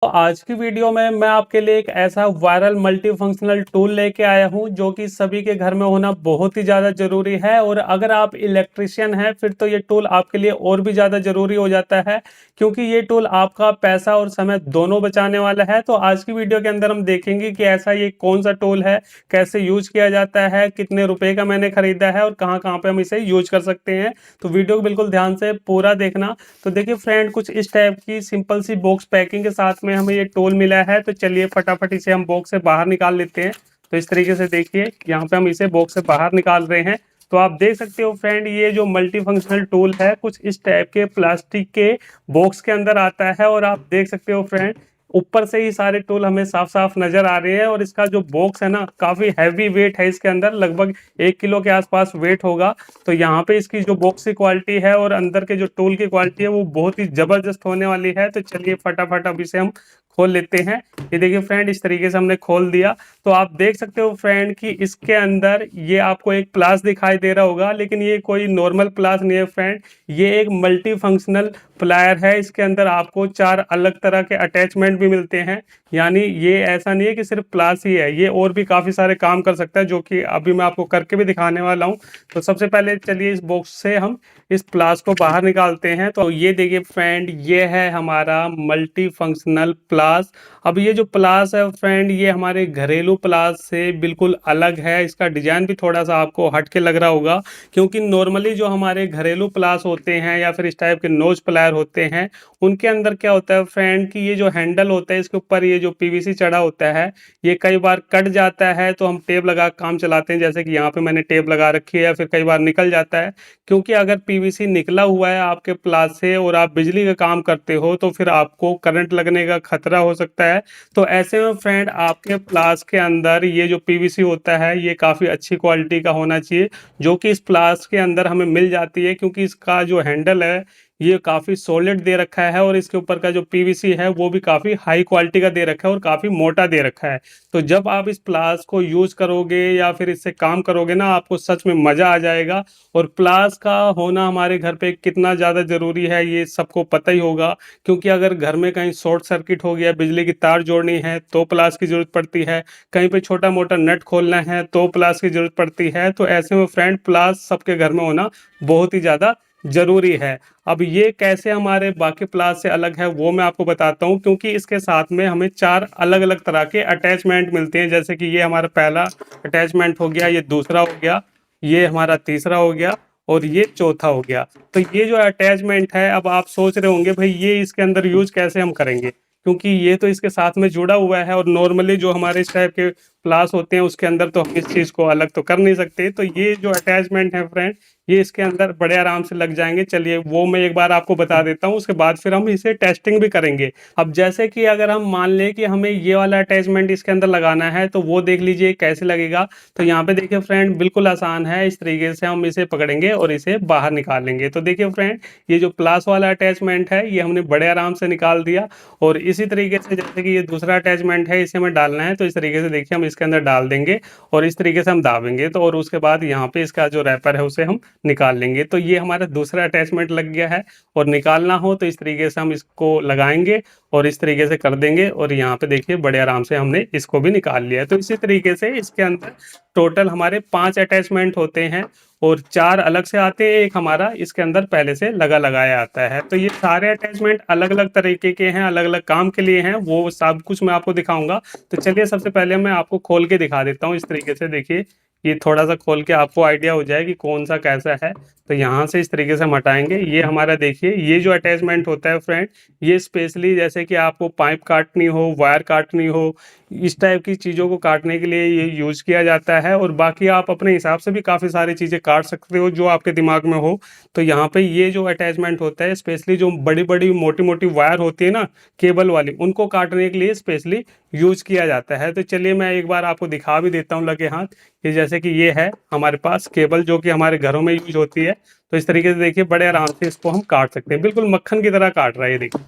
तो आज की वीडियो में मैं आपके लिए एक ऐसा वायरल मल्टी फंक्शनल टूल लेके आया हूं जो कि सभी के घर में होना बहुत ही ज़्यादा ज़रूरी है। और अगर आप इलेक्ट्रिशियन हैं फिर तो ये टूल आपके लिए और भी ज़्यादा ज़रूरी हो जाता है, क्योंकि ये टूल आपका पैसा और समय दोनों बचाने वाला है। तो आज की वीडियो के अंदर हम देखेंगे कि ऐसा ये कौन सा टूल है, कैसे यूज किया जाता है, कितने रुपए का मैंने खरीदा है और कहाँ कहाँ पे हम इसे यूज कर सकते हैं। तो वीडियो को बिल्कुल ध्यान से पूरा देखना। तो देखिए फ्रेंड, कुछ इस टाइप की सिंपल सी बॉक्स पैकिंग के साथ में हमें ये टूल मिला है। तो चलिए फटाफट इसे हम बॉक्स से बाहर निकाल लेते हैं। तो इस तरीके से देखिए यहाँ पे हम इसे बॉक्स से बाहर निकाल रहे हैं। तो आप देख सकते हो फ्रेंड, ये जो मल्टी फंक्शनल टूल है कुछ इस टाइप के प्लास्टिक के बॉक्स के अंदर आता है। और आप देख सकते हो फ्रेंड, ऊपर से ही सारे टूल हमें साफ साफ नजर आ रहे हैं। और इसका जो बॉक्स है ना, काफी हैवी वेट है। इसके अंदर लगभग 1 किलो के आसपास वेट होगा। तो यहाँ पे इसकी जो बॉक्स की क्वालिटी है और अंदर के जो टूल की क्वालिटी है वो बहुत ही जबरदस्त होने वाली है। तो चलिए फटाफट अब इसे हम खोल लेते हैं। ये देखिए फ्रेंड, इस तरीके से हमने खोल दिया। तो आप देख सकते हो फ्रेंड कि इसके अंदर ये आपको एक प्लास दिखाई दे रहा होगा, लेकिन ये कोई नॉर्मल प्लास नहीं है फ्रेंड। ये एक मल्टी फंक्शनल प्लायर है। इसके अंदर आपको 4 अलग तरह के अटैचमेंट भी मिलते हैं। यानी ये ऐसा नहीं है कि सिर्फ प्लास ही है, ये और भी काफ़ी सारे काम कर सकता है, जो कि अभी मैं आपको करके भी दिखाने वाला हूँ। तो सबसे पहले चलिए इस बॉक्स से हम इस प्लास को बाहर निकालते हैं। तो ये देखिए फ्रेंड, ये है हमारा मल्टी फंक्शनल प्लास। अब ये जो प्लास है फ्रेंड, ये हमारे घरेलू प्लास से बिल्कुल अलग है। इसका डिजाइन भी थोड़ा सा आपको हट के लग रहा होगा, क्योंकि नॉर्मली जो हमारे घरेलू प्लास होते हैं या फिर इस टाइप के नोज प्लायर होते हैं, उनके अंदर क्या होता है फ्रेंड कि ये जो हैंडल होता है इसके ऊपर ये जो पीवीसी चढ़ा होता है, ये कई बार कट जाता है। तो हम टेप लगा काम चलाते हैं, जैसे कि यहाँ पे मैंने टेप लगा रखी है। या फिर कई बार निकल जाता है, क्योंकि अगर पीवीसी निकला हुआ है आपके प्लास से और आप बिजली का काम करते हो तो फिर आपको करंट लगने का खतरा हो सकता है। तो ऐसे में फ्रेंड, आपके प्लास के अंदर ये जो पीवीसी होता है ये काफ़ी अच्छी क्वालिटी का होना चाहिए, जो कि इस प्लास के अंदर हमें मिल जाती है। क्योंकि इसका जो हैंडल है ये काफ़ी सॉलिड दे रखा है और इसके ऊपर का जो पीवीसी है वो भी काफ़ी हाई क्वालिटी का दे रखा है और काफ़ी मोटा दे रखा है। तो जब आप इस प्लास को यूज़ करोगे या फिर इससे काम करोगे ना, आपको सच में मज़ा आ जाएगा। और प्लास का होना हमारे घर पे कितना ज़्यादा ज़रूरी है ये सबको पता ही होगा, क्योंकि अगर घर में कहीं शॉर्ट सर्किट हो गया, बिजली की तार जोड़नी है तो प्लास की ज़रूरत पड़ती है, कहीं पे छोटा मोटा नट खोलना है तो प्लास की ज़रूरत पड़ती है। तो ऐसे में फ्रेंड, प्लास सबके घर में होना बहुत ही ज़्यादा ज़रूरी है। अब ये कैसे हमारे बाकी प्लास से अलग है वो मैं आपको बताता हूँ, क्योंकि इसके साथ में हमें 4 अलग अलग तरह के अटैचमेंट मिलते हैं। जैसे कि ये हमारा पहला अटैचमेंट हो गया, ये दूसरा हो गया, ये हमारा तीसरा हो गया और ये चौथा हो गया। तो ये जो अटैचमेंट है, अब आप सोच रहे होंगे भाई ये इसके अंदर यूज कैसे हम करेंगे, क्योंकि ये तो इसके साथ में जुड़ा हुआ है। और नॉर्मली जो हमारे इस टाइप के प्लास होते हैं उसके अंदर तो हम इस चीज़ को अलग तो कर नहीं सकते। तो ये जो अटैचमेंट है फ्रेंड, ये इसके अंदर बड़े आराम से लग जाएंगे। चलिए वो मैं एक बार आपको बता देता हूँ, उसके बाद फिर हम इसे टेस्टिंग भी करेंगे। अब जैसे कि अगर हम मान लें कि हमें ये वाला अटैचमेंट इसके अंदर लगाना है, तो वो देख लीजिए कैसे लगेगा। तो यहाँ पे देखिए फ्रेंड, बिल्कुल आसान है। इस तरीके से हम इसे पकड़ेंगे और इसे बाहर निकाल लेंगे। तो देखिए फ्रेंड, ये जो प्लास वाला अटैचमेंट है ये हमने बड़े आराम से निकाल दिया। और इसी तरीके से जैसे कि ये दूसरा अटैचमेंट है, इसे हमें डालना है। तो इस तरीके से देखिए हम इसके अंदर डाल देंगे और इस तरीके से हम दाबेंगे। तो और उसके बाद यहाँ पे इसका जो रैपर है उसे हम निकाल लेंगे। तो ये हमारा दूसरा अटैचमेंट लग गया है। और निकालना हो तो इस तरीके से हम इसको लगाएंगे और इस तरीके से कर देंगे। और यहाँ पे देखिए बड़े आराम से हमने इसको भी निकाल लिया है। तो इसी तरीके से इसके अंदर टोटल हमारे 5 अटैचमेंट होते हैं और 4 अलग से आते हैं, एक हमारा इसके अंदर पहले से लगा लगाया आता है। तो ये सारे अटैचमेंट अलग अलग तरीके के हैं, अलग अलग काम के लिए हैं, वो सब कुछ मैं आपको दिखाऊंगा। तो चलिए सबसे पहले मैं आपको खोल के दिखा देता हूँ। इस तरीके से देखिए, ये थोड़ा सा खोल के आपको आइडिया हो जाए कि कौन सा कैसा है। तो यहाँ से इस तरीके से हम हटाएंगे। ये हमारा देखिए, ये जो अटैचमेंट होता है फ्रेंड, ये स्पेशली जैसे कि आपको पाइप काटनी हो, वायर काटनी हो, इस टाइप की चीज़ों को काटने के लिए ये यूज़ किया जाता है। और बाकी आप अपने हिसाब से भी काफ़ी सारी चीज़ें काट सकते हो जो आपके दिमाग में हो। तो यहाँ पे ये जो अटैचमेंट होता है, स्पेशली जो बड़ी बड़ी मोटी मोटी वायर होती है ना, केबल वाली, उनको काटने के लिए स्पेशली यूज किया जाता है। तो चलिए मैं एक बार आपको दिखा भी देता हूँ लगे हाथ। ये जैसे कि ये है हमारे पास केबल जो कि हमारे घरों में यूज होती है। तो इस तरीके से देखिए बड़े आराम से इसको हम काट सकते हैं, बिल्कुल मक्खन की तरह काट रहा है। ये देखिए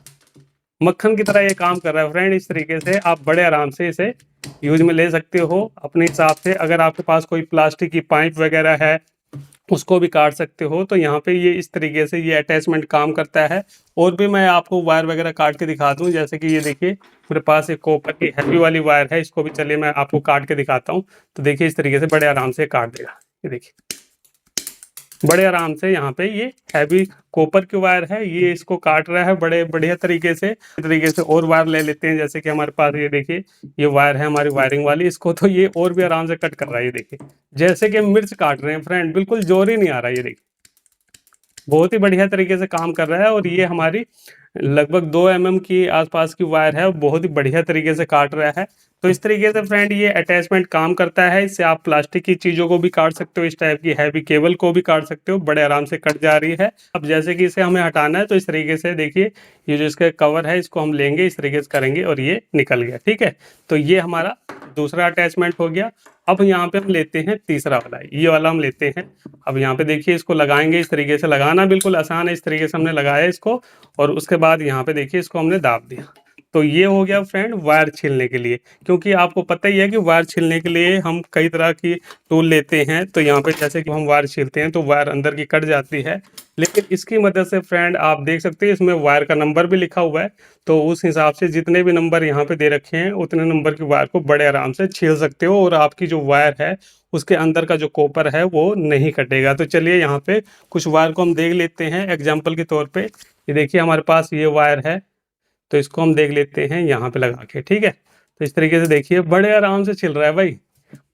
मक्खन की तरह ये काम कर रहा है फ्रेंड। इस तरीके से आप बड़े आराम से इसे यूज में ले सकते हो अपने हिसाब से। अगर आपके पास कोई प्लास्टिक की पाइप वगैरह है उसको भी काट सकते हो। तो यहाँ पे ये इस तरीके से ये अटैचमेंट काम करता है। और भी मैं आपको वायर वगैरह काट के दिखा दूँ, जैसे कि ये देखिए मेरे पास एक कॉपर की हैवी वाली वायर है, इसको भी चलिए मैं आपको काट के दिखाता हूँ। तो देखिए इस तरीके से बड़े आराम से काट देगा। ये देखिए बड़े आराम से यहाँ पे ये हैवी कॉपर की वायर है, ये इसको काट रहा है बड़े बढ़िया तरीके से। इस तरीके से और वायर ले लेते हैं, जैसे कि हमारे पास ये देखिए ये वायर है हमारी वायरिंग वाली, इसको तो ये और भी आराम से कट कर रहा है। ये देखिए जैसे कि हम मिर्च काट रहे हैं फ्रेंड, बिल्कुल जोर ही नहीं आ रहा है। ये देखिए बहुत ही बढ़िया तरीके से काम कर रहा है। और ये हमारी लगभग 2 mm की आसपास की वायर है, बहुत ही बढ़िया तरीके से काट रहा है। तो इस तरीके से फ्रेंड ये अटैचमेंट काम करता है। इससे आप प्लास्टिक की चीज़ों को भी काट सकते हो, इस टाइप की हैवी केबल को भी काट सकते हो, बड़े आराम से कट जा रही है। अब जैसे कि इसे हमें हटाना है, तो इस तरीके से देखिए ये जो इसका कवर है इसको हम लेंगे, इस तरीके से करेंगे और ये निकल गया। ठीक है, तो ये हमारा दूसरा अटैचमेंट हो गया। अब यहाँ पे हम लेते हैं तीसरा वाला, ये वाला हम लेते हैं। अब यहाँ पे देखिए इसको लगाएंगे, इस तरीके से लगाना बिल्कुल आसान है। इस तरीके से हमने लगाया इसको और उसके बाद यहाँ पे देखिए इसको हमने दाब दिया। तो ये हो गया फ्रेंड वायर छीलने के लिए। क्योंकि आपको पता ही है कि वायर छीलने के लिए हम कई तरह की टूल लेते हैं। तो यहाँ पे जैसे कि हम वायर छीलते हैं तो वायर अंदर की कट जाती है, लेकिन इसकी मदद से फ्रेंड आप देख सकते हैं इसमें वायर का नंबर भी लिखा हुआ है। तो उस हिसाब से जितने भी नंबर यहाँ पे दे रखे हैं उतने नंबर की वायर को बड़े आराम से छील सकते हो, और आपकी जो वायर है उसके अंदर का जो कॉपर है वो नहीं कटेगा। तो चलिए यहाँ पे कुछ वायर को हम देख लेते हैं एग्जाम्पल के तौर पे। ये देखिए हमारे पास ये वायर है, तो इसको हम देख लेते हैं यहाँ पे लगा के। ठीक है, तो इस तरीके से देखिए बड़े आराम से छिल रहा है भाई,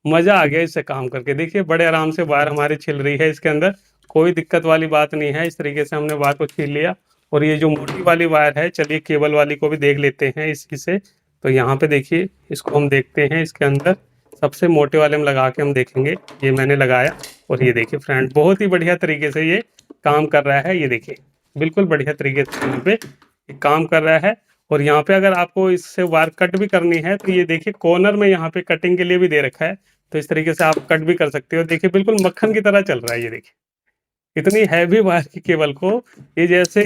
मज़ा आ गया इससे काम करके। देखिए बड़े आराम से वायर हमारी छिल रही है, इसके अंदर कोई दिक्कत वाली बात नहीं है। इस तरीके से हमने वायर को छील लिया। और ये जो मोटी वाली वायर है, चलिए केबल वाली को भी देख लेते हैं इसी से। तो यहाँ पे देखिए इसको हम देखते हैं, इसके अंदर सबसे मोटे वाले में लगा के हम देखेंगे। ये मैंने लगाया और ये देखिए फ्रेंड बहुत ही बढ़िया तरीके से ये काम कर रहा है। ये देखिए बिल्कुल बढ़िया तरीके से यहाँ पे ये काम कर रहा है। और यहाँ पे अगर आपको इससे वायर कट भी करनी है तो ये देखिए कॉर्नर में यहाँ पे कटिंग के लिए भी दे रखा है, तो इस तरीके से आप कट भी कर सकते हो। देखिए बिल्कुल मक्खन की तरह चल रहा है। ये देखिए इतनी हैवी वायर की केबल को ये जैसे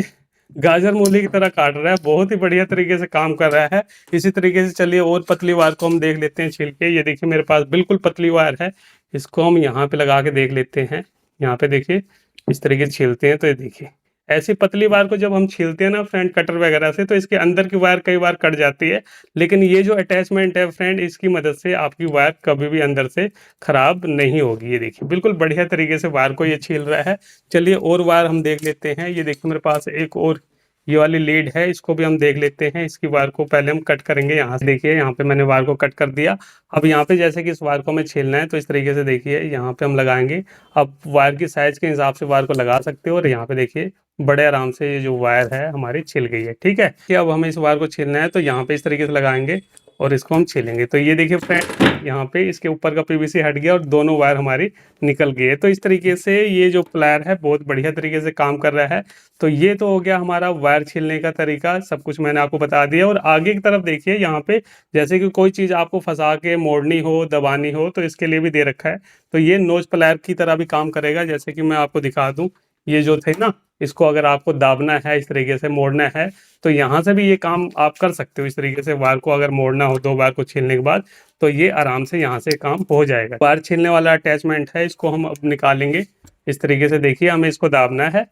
गाजर मूली की तरह काट रहा है, बहुत ही बढ़िया तरीके से काम कर रहा है। इसी तरीके से चलिए और पतली वायर को हम देख लेते हैं छील के। ये देखिए मेरे पास बिल्कुल पतली वायर है, इसको हम यहाँ पे लगा के देख लेते हैं। यहाँ पे देखिए इस तरीके से छीलते हैं तो ये देखिए ऐसी पतली वायर को जब हम छीलते हैं ना फ्रेंड कटर वगैरह से, तो इसके अंदर की वायर कई बार कट जाती है। लेकिन ये जो अटैचमेंट है फ्रेंड, इसकी मदद से आपकी वायर कभी भी अंदर से खराब नहीं होगी। ये देखिए बिल्कुल बढ़िया तरीके से वायर को ये छील रहा है। चलिए और वायर हम देख लेते हैं। ये देखिए मेरे पास एक और ये वाली लीड है, इसको भी हम देख लेते हैं। इसकी वायर को पहले हम कट करेंगे। यहाँ से देखिए यहाँ पे मैंने वायर को कट कर दिया। अब यहाँ पे जैसे कि इस वायर को हमें छीलना है, तो इस तरीके से देखिए यहाँ पे हम लगाएंगे। अब वायर की साइज के हिसाब से वायर को लगा सकते हो। और यहाँ पे देखिए बड़े आराम से ये जो वायर है हमारी छिल गई है। ठीक है, कि अब हमें इस वायर को छीलना है, तो यहाँ पे इस तरीके से लगाएंगे और इसको हम छीलेंगे। तो ये देखिए फ्रेंड यहाँ पे इसके ऊपर का पीवीसी हट गया और दोनों वायर हमारी निकल गई है। तो इस तरीके से ये जो प्लायर है बहुत बढ़िया तरीके से काम कर रहा है। तो ये तो हो गया हमारा वायर छीलने का तरीका, सब कुछ मैंने आपको बता दिया। और आगे की तरफ देखिए यहाँ पे जैसे कि कोई चीज़ आपको फंसा के मोड़नी हो दबानी हो, तो इसके लिए भी दे रखा है। तो ये नोज प्लायर की तरह भी काम करेगा। जैसे कि मैं आपको दिखा दूँ, ये जो थे ना, इसको अगर आपको दाबना है इस तरीके से मोड़ना है, तो यहाँ से भी ये काम आप कर सकते हो। इस तरीके से वायर को अगर मोड़ना हो 2 बार को छीलने के बाद, तो ये आराम से यहाँ से काम हो जाएगा। वायर छीलने वाला अटैचमेंट है, इसको हम अब निकालेंगे। इस तरीके से देखिए हमें इसको दाबना है,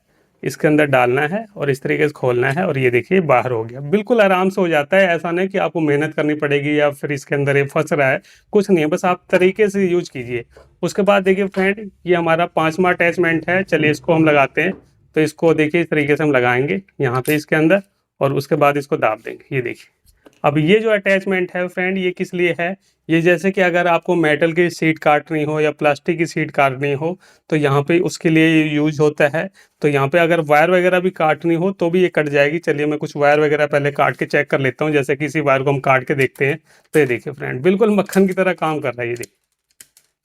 इसके अंदर डालना है और इस तरीके से खोलना है, और ये देखिए बाहर हो गया। बिल्कुल आराम से हो जाता है, ऐसा नहीं कि आपको मेहनत करनी पड़ेगी या फिर इसके अंदर ये फंस रहा है, कुछ नहीं है, बस आप तरीके से यूज कीजिए। उसके बाद देखिए फ्रेंड ये हमारा 5वां अटैचमेंट है, चलिए इसको हम लगाते हैं। तो इसको देखिए इस तरीके से हम लगाएंगे यहाँ पे इसके अंदर, और उसके बाद इसको दाब देंगे। ये देखिए अब ये जो अटैचमेंट है फ्रेंड, ये किस लिए है, ये जैसे कि अगर आपको मेटल की शीट काटनी हो या प्लास्टिक की शीट काटनी हो, तो यहाँ पे उसके लिए ये यूज होता है। तो यहाँ पे अगर वायर वगैरह भी काटनी हो तो भी ये कट जाएगी। चलिए मैं कुछ वायर वगैरह पहले काट के चेक कर लेता हूँ। जैसे कि इसी वायर को हम काट के देखते हैं, तो ये देखिए फ्रेंड बिल्कुल मक्खन की तरह काम कर रहा है। ये देखिए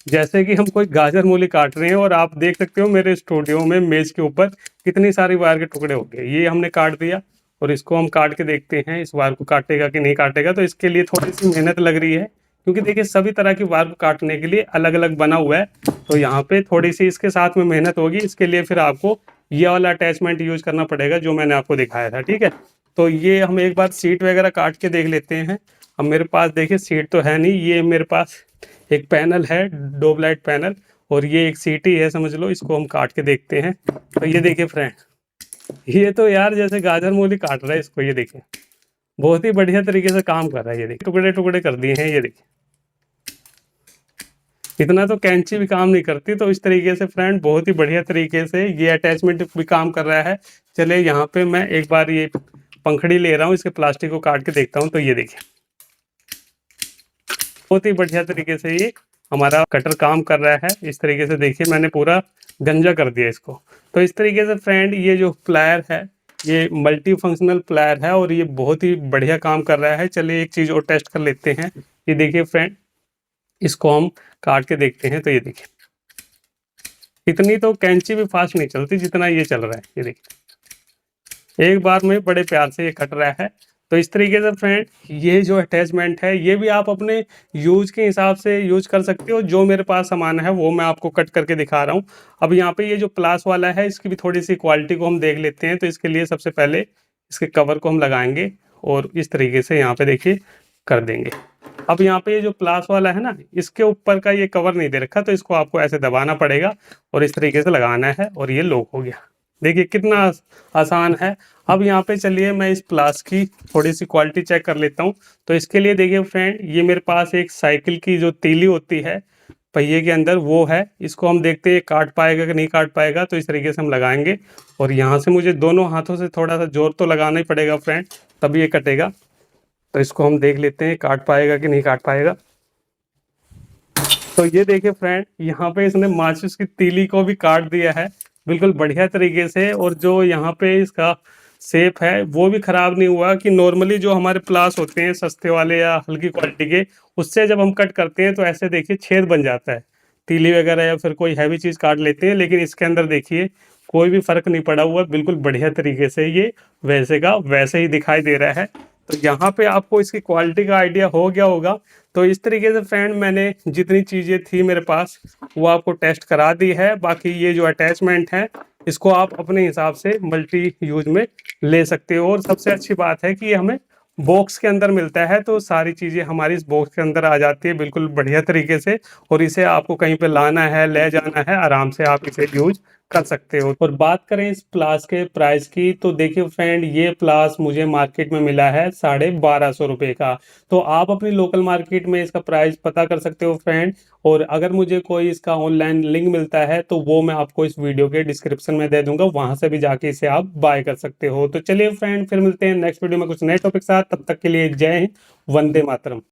जैसे कि हम कोई गाजर मूली काट रहे हैं, और आप देख सकते हो मेरे स्टूडियो में मेज के ऊपर कितनी सारी वायर के टुकड़े हो गए। ये हमने काट दिया और इसको हम काट के देखते हैं इस वायर को काटेगा कि नहीं काटेगा। तो इसके लिए थोड़ी सी मेहनत लग रही है, क्योंकि देखिए सभी तरह की वायर को काटने के लिए अलग अलग बना हुआ है। तो यहाँ पे थोड़ी सी इसके साथ में मेहनत होगी, इसके लिए फिर आपको ये वाला अटैचमेंट यूज करना पड़ेगा जो मैंने आपको दिखाया था। ठीक है, तो ये हम एक बार सीट वगैरह काट के देख लेते हैं। अब मेरे पास देखिए सीट तो है नहीं, ये मेरे पास एक पैनल है, डोब लाइट पैनल, और ये एक सीटी है समझ लो, इसको हम काट के देखते हैं। तो ये देखिए फ्रेंड, ये तो यार जैसे गाजर मूली काट रहा है इसको, ये देखिए बहुत ही बढ़िया तरीके से काम कर रहा है। ये देखिए टुकड़े टुकड़े कर दिए हैं, ये देखिए इतना तो कैंची भी काम नहीं करती। तो इस तरीके से फ्रेंड बहुत ही बढ़िया तरीके से ये अटैचमेंट भी काम कर रहा है। चलिए यहाँ पे मैं एक बार ये पंखड़ी ले रहा हूँ, इसके प्लास्टिक को काट के देखता हूँ। तो ये देखिए बहुत ही बढ़िया तरीके से ये हमारा कटर काम कर रहा है। इस तरीके से देखिए मैंने पूरा गंजा कर दिया इसको। तो इस तरीके से फ्रेंड ये जो प्लायर है ये मल्टी फंक्शनल प्लायर है और ये बहुत ही बढ़िया काम कर रहा है। चलिए एक चीज़ और टेस्ट कर लेते हैं। ये देखिए फ्रेंड, इसको हम काट के देखते हैं। तो ये देखिए इतनी तो कैंची भी फास्ट नहीं चलती जितना ये चल रहा है। ये देखिए एक बार में बड़े प्यार से ये कट रहा है। तो इस तरीके से फ्रेंड ये जो अटैचमेंट है ये भी आप अपने यूज के हिसाब से यूज कर सकते हो। जो मेरे पास सामान है वो मैं आपको कट करके दिखा रहा हूँ। अब यहाँ पे ये जो प्लास वाला है इसकी भी थोड़ी सी क्वालिटी को हम देख लेते हैं। तो इसके लिए सबसे पहले इसके कवर को हम लगाएंगे और इस तरीके से यहाँ पे देखिए कर देंगे। अब यहाँ पे ये जो प्लास वाला है ना, इसके ऊपर का ये कवर नहीं दे रखा, तो इसको आपको ऐसे दबाना पड़ेगा और इस तरीके से लगाना है और ये लॉक हो गया। देखिए कितना आसान है। अब यहाँ पे चलिए मैं इस प्लास की थोड़ी सी क्वालिटी चेक कर लेता हूँ। तो इसके लिए देखिए फ्रेंड, ये मेरे पास एक साइकिल की जो तीली होती है पहिए के अंदर वो है। इसको हम देखते हैं काट पाएगा कि नहीं काट पाएगा। तो इस तरीके से हम लगाएंगे और यहाँ से मुझे दोनों हाथों से थोड़ा सा जोर तो लगाना ही पड़ेगा फ्रेंड, तभी ये कटेगा। तो इसको हम देख लेते हैं काट पाएगा कि नहीं काट पाएगा। तो ये देखिए फ्रेंड, यहाँ पे इसने माचिस की तीली को भी काट दिया है बिल्कुल बढ़िया तरीके से। और जो यहाँ पे इसका शेप है वो भी खराब नहीं हुआ। कि नॉर्मली जो हमारे प्लास होते हैं सस्ते वाले या हल्की क्वालिटी के, उससे जब हम कट करते हैं तो ऐसे देखिए छेद बन जाता है। तीली वगैरह या फिर कोई हैवी चीज़ काट लेते हैं, लेकिन इसके अंदर देखिए कोई भी फर्क नहीं पड़ा हुआ, बिल्कुल बढ़िया तरीके से ये वैसे का वैसे ही दिखाई दे रहा है। तो यहाँ पे आपको इसकी क्वालिटी का आइडिया हो गया होगा। तो इस तरीके से फ्रेंड मैंने जितनी चीज़ें थी मेरे पास वो आपको टेस्ट करा दी है। बाकी ये जो अटैचमेंट है इसको आप अपने हिसाब से मल्टी यूज में ले सकते हो। और सबसे अच्छी बात है कि ये हमें बॉक्स के अंदर मिलता है, तो सारी चीज़ें हमारी इस बॉक्स के अंदर आ जाती है बिल्कुल बढ़िया तरीके से। और इसे आपको कहीं पे लाना है ले जाना है, आराम से आप इसे यूज कर सकते हो। और बात करें इस प्लास के प्राइस की, तो देखिए फ्रेंड ये प्लास मुझे मार्केट में मिला है 1250 रुपये का। तो आप अपनी लोकल मार्केट में इसका प्राइस पता कर सकते हो फ्रेंड। और अगर मुझे कोई इसका ऑनलाइन लिंक मिलता है तो वो मैं आपको इस वीडियो के डिस्क्रिप्शन में दे दूंगा, वहां से भी जाके इसे आप बाय कर सकते हो। तो चलिए फ्रेंड फिर मिलते हैं नेक्स्ट वीडियो में कुछ नए टॉपिक साथ। तब तक के लिए जय हिंद, वंदे मातरम।